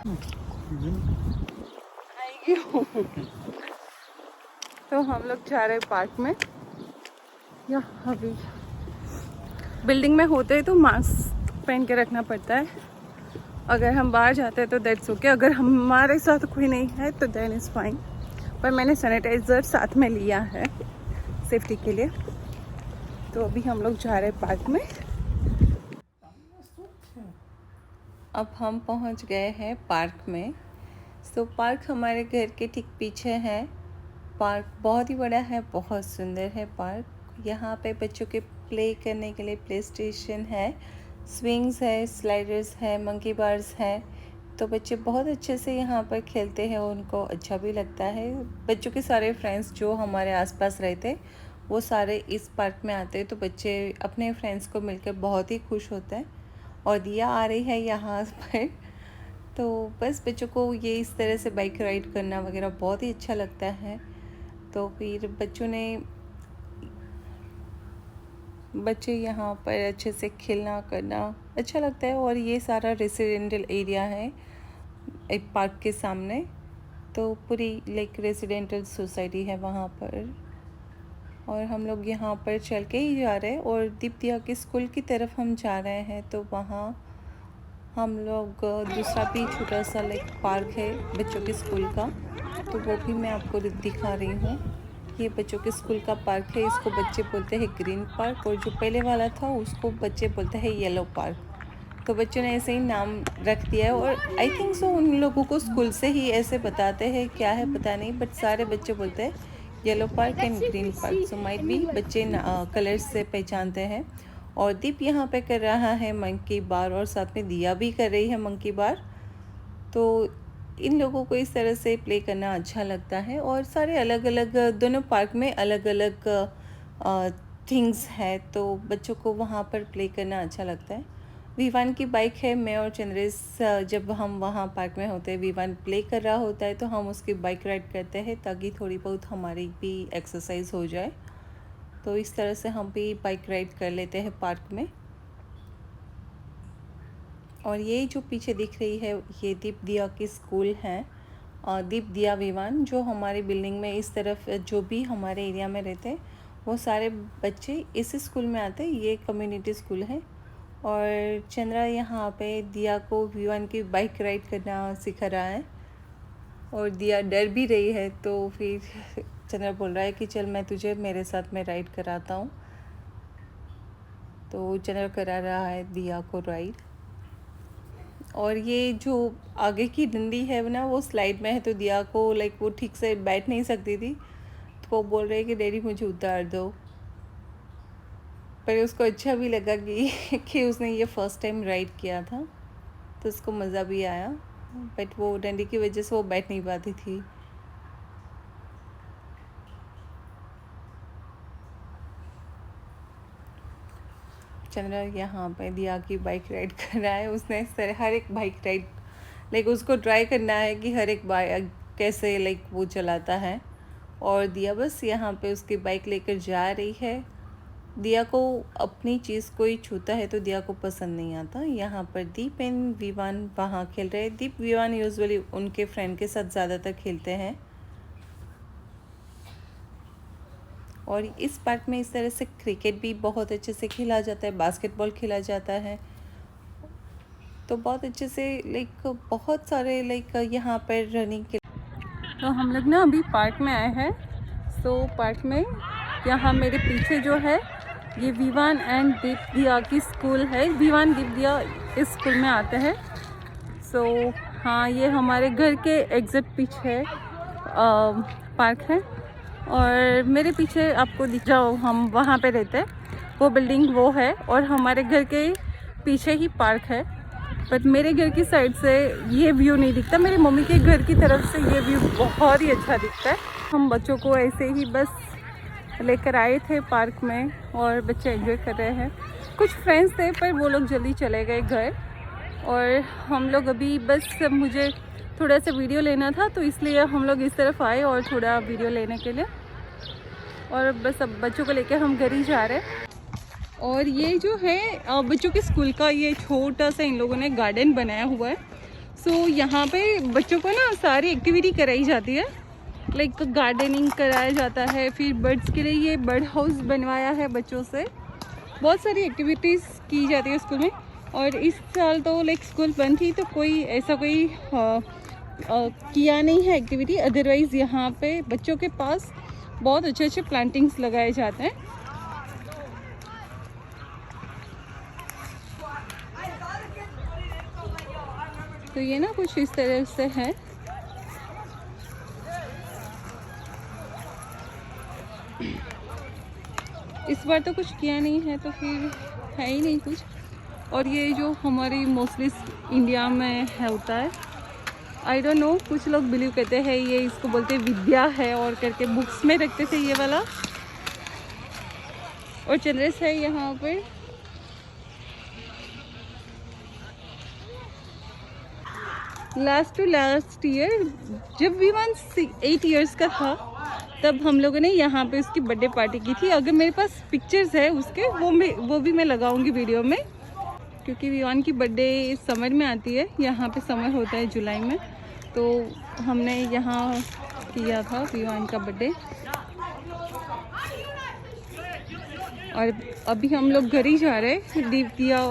आएगी हूँ। तो हम लोग जा रहे हैं पार्क में। या अभी बिल्डिंग में होते हैं तो मास्क पहन के रखना पड़ता है। अगर हम बाहर जाते हैं तो दैट्स ओके, अगर हमारे साथ कोई नहीं है तो देन इज़ फाइन। पर मैंने सैनिटाइज़र साथ में लिया है सेफ्टी के लिए। तो अभी हम लोग जा रहे हैं पार्क में। अब हम पहुंच गए हैं पार्क में। तो पार्क हमारे घर के ठीक पीछे है। पार्क बहुत ही बड़ा है, बहुत सुंदर है पार्क। यहाँ पे बच्चों के प्ले करने के लिए प्ले स्टेशन है, स्विंग्स है, स्लाइडर्स है, मंकी बार्स है। तो बच्चे बहुत अच्छे से यहाँ पर खेलते हैं, उनको अच्छा भी लगता है। बच्चों के सारे फ्रेंड्स जो हमारे आसपास रहते वो सारे इस पार्क में आते हैं, तो बच्चे अपने फ्रेंड्स को मिलकर बहुत ही खुश होते हैं। और दिया आ रही है यहाँ पर। तो बस बच्चों को ये इस तरह से बाइक राइड करना वगैरह बहुत ही अच्छा लगता है। तो फिर बच्चे यहाँ पर अच्छे से खेलना करना अच्छा लगता है। और ये सारा रेसिडेंशियल एरिया है एक पार्क के सामने। तो पूरी लाइक रेसिडेंशियल सोसाइटी है वहाँ पर। और हम लोग यहाँ पर चल के ही जा रहे हैं और दीप्तिया के स्कूल की तरफ हम जा रहे हैं। तो वहाँ हम लोग दूसरा भी छोटा सा लाइक पार्क है बच्चों के स्कूल का, तो वो भी मैं आपको दिखा रही हूँ। ये बच्चों के स्कूल का पार्क है, इसको बच्चे बोलते हैं ग्रीन पार्क, और जो पहले वाला था उसको बच्चे बोलते हैं येलो पार्क। तो बच्चों ने ऐसे ही नाम रख दिया है। और आई थिंक सो उन लोगों को स्कूल से ही ऐसे बताते हैं, क्या है पता नहीं, बट सारे बच्चे बोलते हैं yellow park and green park. So might भी बच्चे कलर्स से पहचानते हैं। और दीप यहाँ पे कर रहा है मंकी बार, और साथ में दिया भी कर रही है मंकी बार। तो इन लोगों को इस तरह से प्ले करना अच्छा लगता है। और सारे अलग अलग दोनों पार्क में अलग अलग थिंग्स है, तो बच्चों को वहाँ पर प्ले करना अच्छा लगता है। विवान की बाइक है। मैं और चंद्रेश जब हम वहाँ पार्क में होते हैं, विवान प्ले कर रहा होता है तो हम उसकी बाइक राइड करते हैं, ताकि थोड़ी बहुत हमारी भी एक्सरसाइज हो जाए। तो इस तरह से हम भी बाइक राइड कर लेते हैं पार्क में। और ये जो पीछे दिख रही है ये दीप दिया की स्कूल है, दीप दिया विवान, जो हमारी बिल्डिंग में इस तरफ जो भी हमारे एरिया में रहते हैं वो सारे बच्चे इस स्कूल में आते हैं। ये कम्युनिटी स्कूल है। और चंद्रा यहाँ पे दिया को विवान की बाइक राइड करना सिखा रहा है। और दिया डर भी रही है, तो फिर चंद्रा बोल रहा है कि चल मैं तुझे मेरे साथ में राइड कराता हूँ। तो चंद्रा करा रहा है दिया को राइड। और ये जो आगे की डंडी है ना वो स्लाइड में है, तो दिया को लाइक वो ठीक से बैठ नहीं सकती थी, तो वो बोल रहे कि डैडी मुझे उतार दो। पर उसको अच्छा भी लगा कि उसने ये फ़र्स्ट टाइम राइड किया था, तो उसको मज़ा भी आया। बट वो डंडी की वजह से वो बैठ नहीं पाती थी। चंद्रा यहाँ पे दिया की बाइक राइड कर रहा है। उसने इस तरह हर एक बाइक राइड लाइक उसको ट्राई करना है कि हर एक बाइक कैसे लाइक वो चलाता है। और दिया बस यहाँ पे उसकी बाइक लेकर जा रही है। दिया को अपनी चीज़ कोई छूता है तो दिया को पसंद नहीं आता। यहाँ पर दीप एंड विवान वहाँ खेल रहे हैं। दीप विवान यूजुअली उनके फ्रेंड के साथ ज़्यादातर खेलते हैं। और इस पार्क में इस तरह से क्रिकेट भी बहुत अच्छे से खेला जाता है, बास्केटबॉल खेला जाता है। तो बहुत अच्छे से लाइक बहुत सारे लाइक यहाँ पर रनिंग के। तो हम लोग ना अभी पार्क में आए हैं। तो पार्क में यहाँ मेरे पीछे जो है ये विवान एंड दीप दिया की स्कूल है। विवान दीप दिया इस स्कूल में आते हैं। सो हाँ, ये हमारे घर के एग्जैक्ट पीछे पार्क है। और मेरे पीछे आपको दिख जाओ, हम वहाँ पे रहते हैं, वो बिल्डिंग वो है। और हमारे घर के पीछे ही पार्क है। बट मेरे घर की साइड से ये व्यू नहीं दिखता, मेरी मम्मी के घर की तरफ से ये व्यू बहुत ही अच्छा दिखता है। हम बच्चों को ऐसे ही बस लेकर आए थे पार्क में और बच्चे एंजॉय कर रहे हैं। कुछ फ्रेंड्स थे पर वो लोग जल्दी चले गए घर। और हम लोग अभी बस मुझे थोड़ा सा वीडियो लेना था, तो इसलिए हम लोग इस तरफ आए और थोड़ा वीडियो लेने के लिए। और बस अब बच्चों को लेकर हम घर ही जा रहे हैं। और ये जो है बच्चों के स्कूल का ये छोटा सा इन लोगों ने गार्डन बनाया हुआ है। सो यहाँ पे बच्चों को ना सारी एक्टिविटी कराई जाती है, लाइक गार्डनिंग कराया जाता है, फिर बर्ड्स के लिए ये बर्ड हाउस बनवाया है बच्चों से, बहुत सारी एक्टिविटीज़ की जाती है स्कूल में। और इस साल तो लाइक स्कूल बंद थी तो कोई ऐसा कोई किया नहीं है एक्टिविटी, अदरवाइज़ यहाँ पे बच्चों के पास बहुत अच्छे अच्छे प्लांटिंग्स लगाए जाते हैं। तो ये ना कुछ इस तरह से है। इस बार तो कुछ किया नहीं है तो फिर है ही नहीं कुछ। और ये जो हमारी मोस्टली इंडिया में होता है, आई डोंट नो, कुछ लोग बिलीव करते हैं ये इसको बोलते विद्या है और करके बुक्स में रखते थे ये वाला। और चंद्रेश है यहाँ पे। लास्ट ईयर जब विवान 8 इयर्स का था तब हम लोगों ने यहाँ पे उसकी बर्थडे पार्टी की थी। अगर मेरे पास पिक्चर्स है उसके वो भी मैं लगाऊंगी वीडियो में, क्योंकि विवान की बर्थडे समर में आती है, यहाँ पे समर होता है जुलाई में, तो हमने यहाँ किया था विवान का बर्थडे। और अभी हम लोग घर ही जा रहे हैं, दीप दिया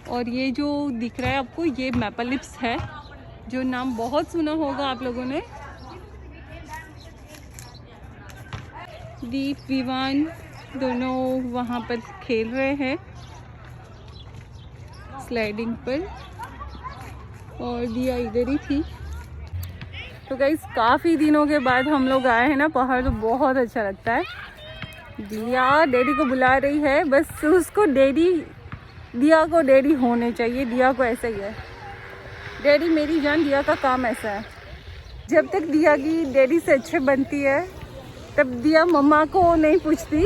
और ये जो दिख रहा है आपको ये मैपल लिप्स है, जो नाम बहुत सुना होगा आप लोगों ने। दीप विवान दोनों वहाँ पर खेल रहे हैं स्लाइडिंग पर, और दिया इधर ही थी। तो गाइस काफ़ी दिनों के बाद हम लोग आए हैं ना पहाड़, तो बहुत अच्छा लगता है। दिया डैडी को बुला रही है, बस उसको दिया को डैडी होने चाहिए, दिया को ऐसा ही है, डैडी मेरी जान। दिया का काम ऐसा है, जब तक दिया की डैडी से अच्छे बनती है तब दिया मम्मा को नहीं पूछती,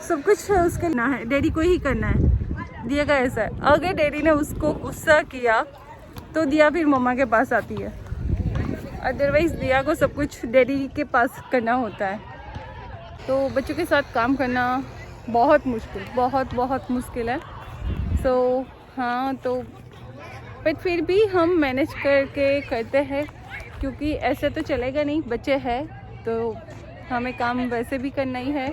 सब कुछ उसके ना है, डैडी को ही करना है। दिया का ऐसा है, अगर डैडी ने उसको गुस्सा किया तो दिया फिर मम्मा के पास आती है, अदरवाइज़ दिया को सब कुछ डैडी के पास करना होता है। तो बच्चों के साथ काम करना बहुत मुश्किल है। सो हाँ, तो बट फिर भी हम मैनेज करके करते हैं, क्योंकि ऐसे तो चलेगा नहीं, बच्चे हैं तो हमें काम वैसे भी करना ही है,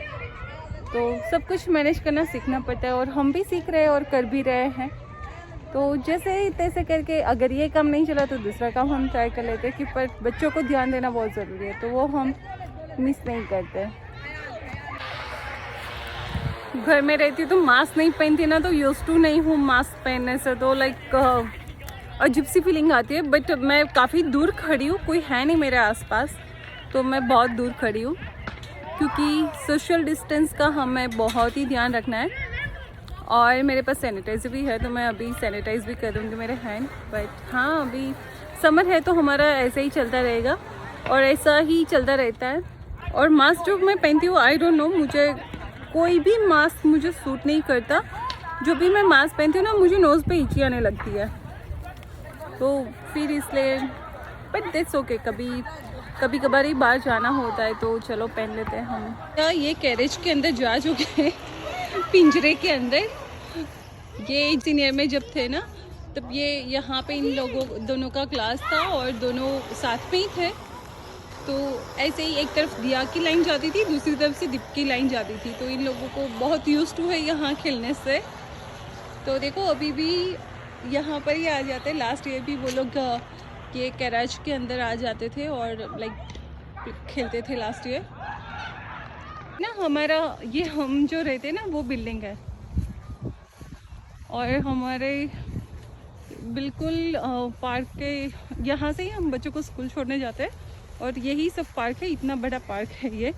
तो सब कुछ मैनेज करना सीखना पड़ता है। और हम भी सीख रहे हैं और कर भी रहे हैं, तो जैसे तैसे करके अगर ये काम नहीं चला तो दूसरा काम हम ट्राई कर लेते हैं, कि पर बच्चों को ध्यान देना बहुत ज़रूरी है, तो वो हम मिस नहीं करते। घर में रहती तो मास्क नहीं पहनती ना, तो यूज़ टू नहीं हूँ मास्क पहनने से, तो लाइक अजीब सी फीलिंग आती है। बट मैं काफ़ी दूर खड़ी हूँ, कोई है नहीं मेरे आसपास, तो मैं बहुत दूर खड़ी हूँ, क्योंकि सोशल डिस्टेंस का हमें बहुत ही ध्यान रखना है। और मेरे पास सैनिटाइज़र भी है, तो मैं अभी सैनिटाइज़ भी करूँगी मेरे हैंड। बट हाँ, अभी समर है तो हमारा ऐसे ही चलता रहेगा और ऐसा ही चलता रहता है। और मास्क जो मैं पहनती हूँ, आई डोंट नो, मुझे कोई भी मास्क मुझे सूट नहीं करता। जो भी मैं मास्क पहनती हूँ ना, मुझे नोज़ पे इची आने लगती है, तो फिर इसलिए बट दैट्स ओके, कभी कभार ही बाहर जाना होता है तो चलो पहन लेते हैं हम। ये कैरेज के अंदर जा चुके हैं, पिंजरे के अंदर। ये सीनियर में जब थे ना, तब ये यहाँ पे इन लोगों दोनों का क्लास था और दोनों साथ में ही थे, तो ऐसे ही एक तरफ दिया की लाइन जाती थी, दूसरी तरफ से दीप की लाइन जाती थी, तो इन लोगों को बहुत यूज्ड टू है यहाँ खेलने से। तो देखो अभी भी यहाँ पर ही आ जाते हैं। लास्ट ईयर भी वो लोग ये कैराज के अंदर आ जाते थे और लाइक खेलते थे लास्ट ईयर ना। हमारा ये हम जो रहते हैं ना, वो बिल्डिंग है, और हमारे बिल्कुल पार्क के यहाँ से ही हम बच्चों को स्कूल छोड़ने जाते हैं, और यही सब पार्क है। इतना बड़ा पार्क है ये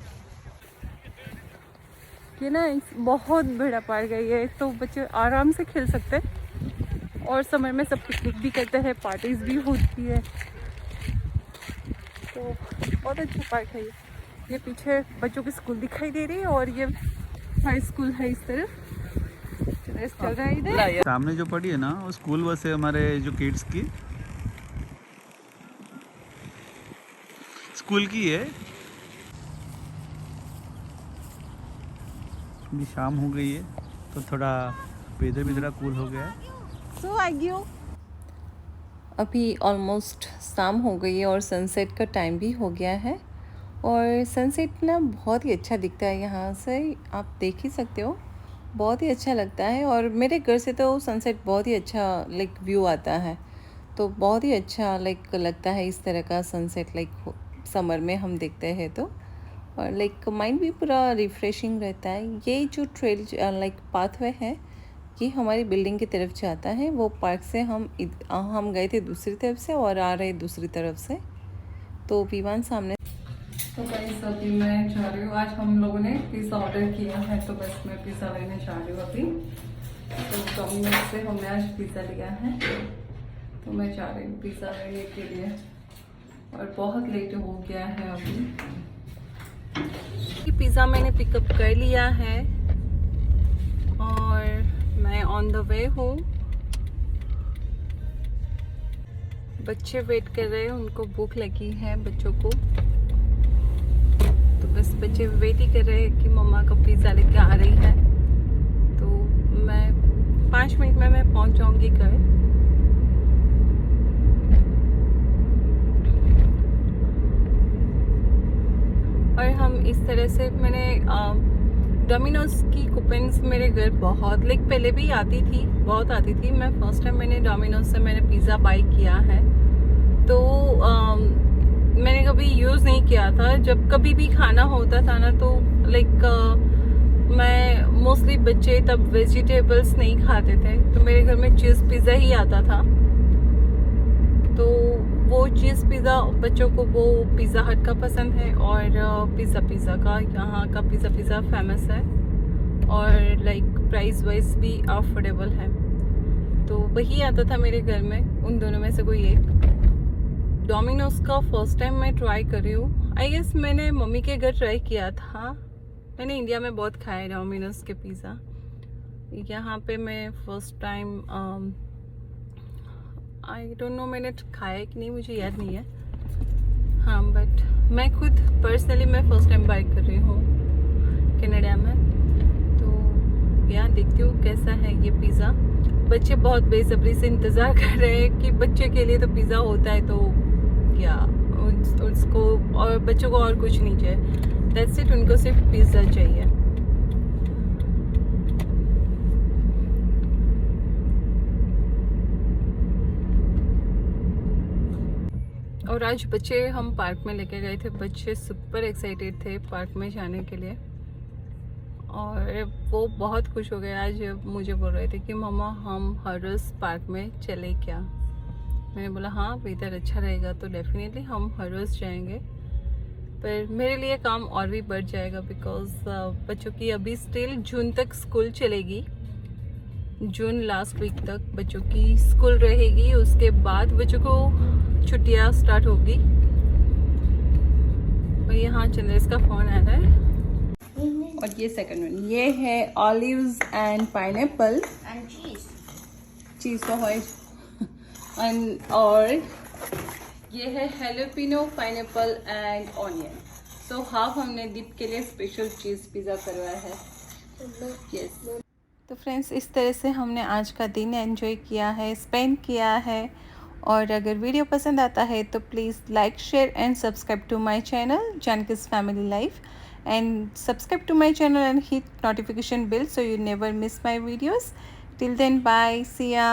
ना, बहुत बड़ा पार्क है ये, तो बच्चे आराम से खेल सकते हैं। और समर में सब पिकनिक भी करते हैं, पार्टीज भी होती है, तो बहुत अच्छा पार्क है ये। ये पीछे बच्चों की स्कूल दिखाई दे रही है, और ये हाई स्कूल है इस तरफ चल रहा है इधर। सामने जो पड़ी है ना, वो स्कूल बस है हमारे जो किड्स की, स्कूल की है। अभी शाम हो गई है तो थोड़ा वेदर भी थोड़ा कूल हो गया है। So आगियो अभी ऑलमोस्ट शाम हो गई है और सनसेट का टाइम भी हो गया है। और सनसेट ना बहुत ही अच्छा दिखता है यहाँ से, आप देख ही सकते हो, बहुत ही अच्छा लगता है। और मेरे घर से तो सनसेट बहुत ही अच्छा लाइक व्यू आता है, तो बहुत ही अच्छा लाइक लगता है इस तरह का सनसेट लाइक समर में हम देखते हैं तो। और लाइक माइंड भी पूरा रिफ़्रेशिंग रहता है। ये जो ट्रेल लाइक पाथवे है ये हमारी बिल्डिंग की तरफ जाता है। वो पार्क से हम गए थे दूसरी तरफ से और आ रहे दूसरी तरफ से, तो विवान सामने। तो गाइस अभी मैं जा रही हूँ, आज हम लोगों ने पिज़्ज़ा ऑर्डर किया है तो बस मैं पिज़्ज़ा लेने जा रही हूँ अभी। तो डोमिनोज से हमने आज पिज़्ज़ा लिया है, तो मैं जा रही हूँ पिज़्ज़ा लेने के लिए और बहुत लेट हो गया है अभी। पिज़्ज़ा मैंने पिकअप कर लिया है और मैं ऑन द वे हूँ। बच्चे वेट कर रहे हैं, उनको भूख लगी है बच्चों को, तो बस बच्चे वेट ही कर रहे हैं कि मम्मा का पिज़्ज़ा लेके आ रही है। तो मैं 5 मिनट में मैं पहुँच जाऊँगी घर। और हम इस तरह से मैंने डोमिनोज की कूपन्स मेरे घर बहुत लाइक पहले भी आती थी, बहुत आती थी। मैं फर्स्ट टाइम मैंने डोमिनोज से मैंने पिज़्ज़ा बाई किया है, तो मैंने कभी यूज़ नहीं किया था। जब कभी भी खाना होता था ना तो लाइक मैं मोस्टली बच्चे तब वेजिटेबल्स नहीं खाते थे, तो मेरे घर में चीज़ पिज़्ज़ा ही आता था। तो वो चीज़ पिज़्ज़ा बच्चों को वो पिज़्ज़ा हट का पसंद है और पिज़्ज़ा का यहाँ का पिज़्ज़ा फेमस है और लाइक प्राइस वाइज भी अफोर्डेबल है। तो वही आता था मेरे घर में, उन दोनों में से कोई एक। डोमिनोज का फर्स्ट टाइम मैं ट्राई कर रही हूँ। आई गेस मैंने मम्मी के घर ट्राई किया था, मैंने इंडिया में बहुत खाया डोमिनोज के पिज़्ज़ा। यहाँ पे मैं first time I don't know मैंने खाया कि नहीं, मुझे याद नहीं है। हाँ, बट मैं खुद पर्सनली मैं फर्स्ट टाइम बाय कर रही हूँ कनाडा में। तो यहाँ देखती हूँ कैसा है ये पिज़्ज़ा। बच्चे बहुत बेसब्री से इंतज़ार कर रहे हैं कि बच्चे के लिए तो पिज़्ज़ा होता है, तो क्या उसको और बच्चों को और कुछ नहीं चाहिए, दैट्स इट, उनको सिर्फ पिज़्ज़ा चाहिए। और आज बच्चे हम पार्क में लेके गए थे, बच्चे सुपर एक्साइटेड थे पार्क में जाने के लिए और वो बहुत खुश हो गए। आज मुझे बोल रहे थे कि मम्मा हम हर रोज़ पार्क में चले क्या। मैंने बोला हाँ वेदर अच्छा रहेगा तो डेफिनेटली हम हर रोज़ जाएंगे, पर मेरे लिए काम और भी बढ़ जाएगा बिकॉज बच्चों की अभी स्टिल जून तक स्कूल चलेगी। जून लास्ट वीक तक बच्चों की स्कूल रहेगी, उसके बाद बच्चों को छुट्टियाँ स्टार्ट होगी। और यहाँ चंद्रेश का फ़ोन आ रहा है। और ये सेकंड वन, ये है olives and pineapple and cheese. Cheese तो है एंड और ये है jalapeno pineapple and onion. So half हमने दीप के लिए स्पेशल चीज़ पिज़्ज़ा करवाया है। यस, तो फ्रेंड्स इस तरह से हमने आज का दिन एंजॉय किया है, स्पेंड किया है। और अगर वीडियो पसंद आता है तो please like share and subscribe to my channel जानकी's family life, and subscribe to my channel and hit notification bell so you never miss my videos. Till then, bye, see ya.